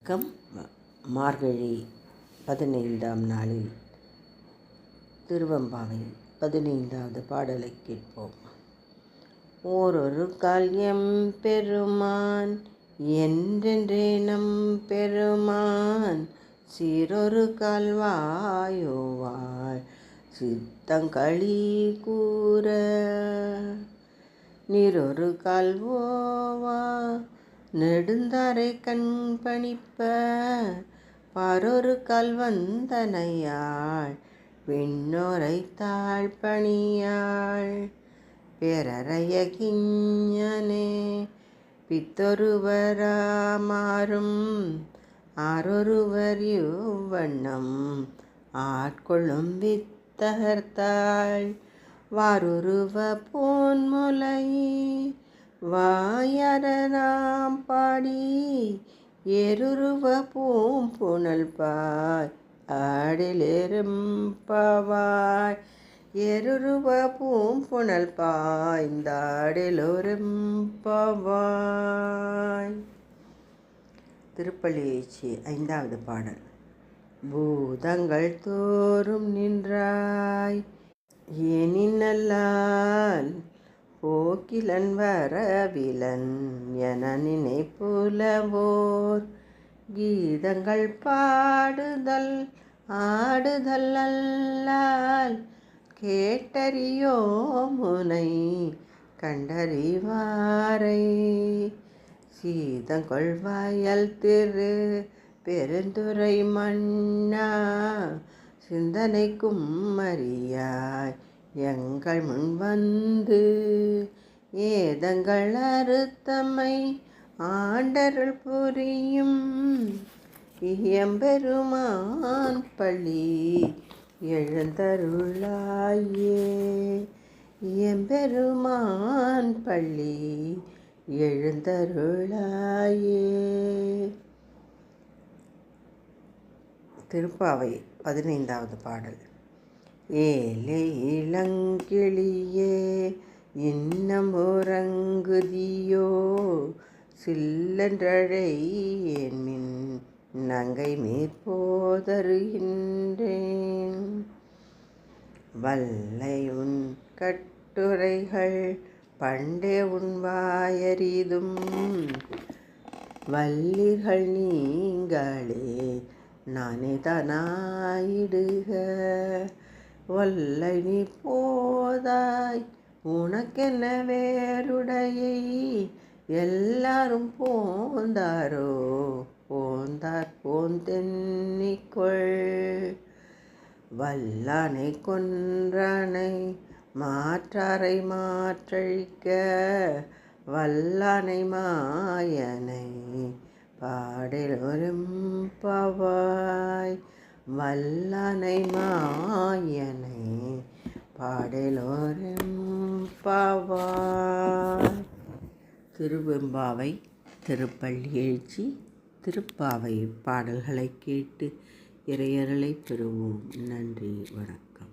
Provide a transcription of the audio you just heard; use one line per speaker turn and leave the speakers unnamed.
வணக்கம். மார்கழி 15ஆம் நாளில் திருவெம்பாவை 15வது பாடலை கேட்போம். ஓரொரு கால் எம்பெருமான் என்றென்றே நம் பெருமான் சீரொரு கால் வாயோவாள் சித்தங்களி கூற நீரொரு கால் ஓவா நெடுந்தாரை கண் பணிப்ப பாரொரு கால் வந்தனையாள் விண்ணோரை தாழ்பணியாள் பேரறைய கிஞனே பித்தொருவராமாறும் ஆரொருவர் இவ்வண்ணம் ஆட்கொள்ளும் வித்தகர்த்தாள் வாருருவ போன்முலை வாயரனாம் பாடி ஏருருவ பூம்புணல் பாய் ஆடிலெரும்பாவாய் ஏருருவ பூம்புணல் பாய்ந்தாடிலொரும்பாவாய். திருப்பள்ளி எழுச்சி 5வது பாடல். பூதங்கள் தோறும் நின்றாய் ஏனினல்லால் போக்கிலன் வரவிலன் என நினைப்புலவோர் கீதங்கள் பாடுதல் ஆடுதல் அல்லால் கேட்டறியோ முனை கண்டறிவாரை சீதங்கொள்வாயல் திரு பெருந்துறை மன்னா சிந்தனைக்கும் அறியாய் எங்கள் முன் வந்து ஏதங்கள் அறுத்தமை ஆண்டருள் புரியும் எம்பெருமான் பள்ளி எழுந்தருளாயே எம்பெருமான் பள்ளி எழுந்தருளாயே. திருப்பாவை 15வது பாடல். ஏலே இளங்கிளியே இன்னம் உறங்குதியோ சில்லென்றழை என்மின் நங்கை மேற்போதருகின்றேன் வல்லை உன் கட்டுரைகள் பண்டே உன் வாயறிதும் வல்லிர்கள் நீங்களே நானே தானாயிடுக வல்லை நீ போதாய் உனக்கென்ன வேறுடையை எல்லாரும் போந்தாரோ போந்தார் போந்தென்னிக்கொள் வல்லானை கொன்றானை மாற்றாரை மாற்றழிக்க வல்லானை மாயனை பாடலொரும்பாவாய் வல்லானை மாயனை பாடலொரும்பாவாய். திருவெம்பாவை, திருப்பள்ளி எழுச்சி, திருப்பாவை பாடல்களை கேட்டு இறையருளை பெறுவோம். நன்றி, வணக்கம்.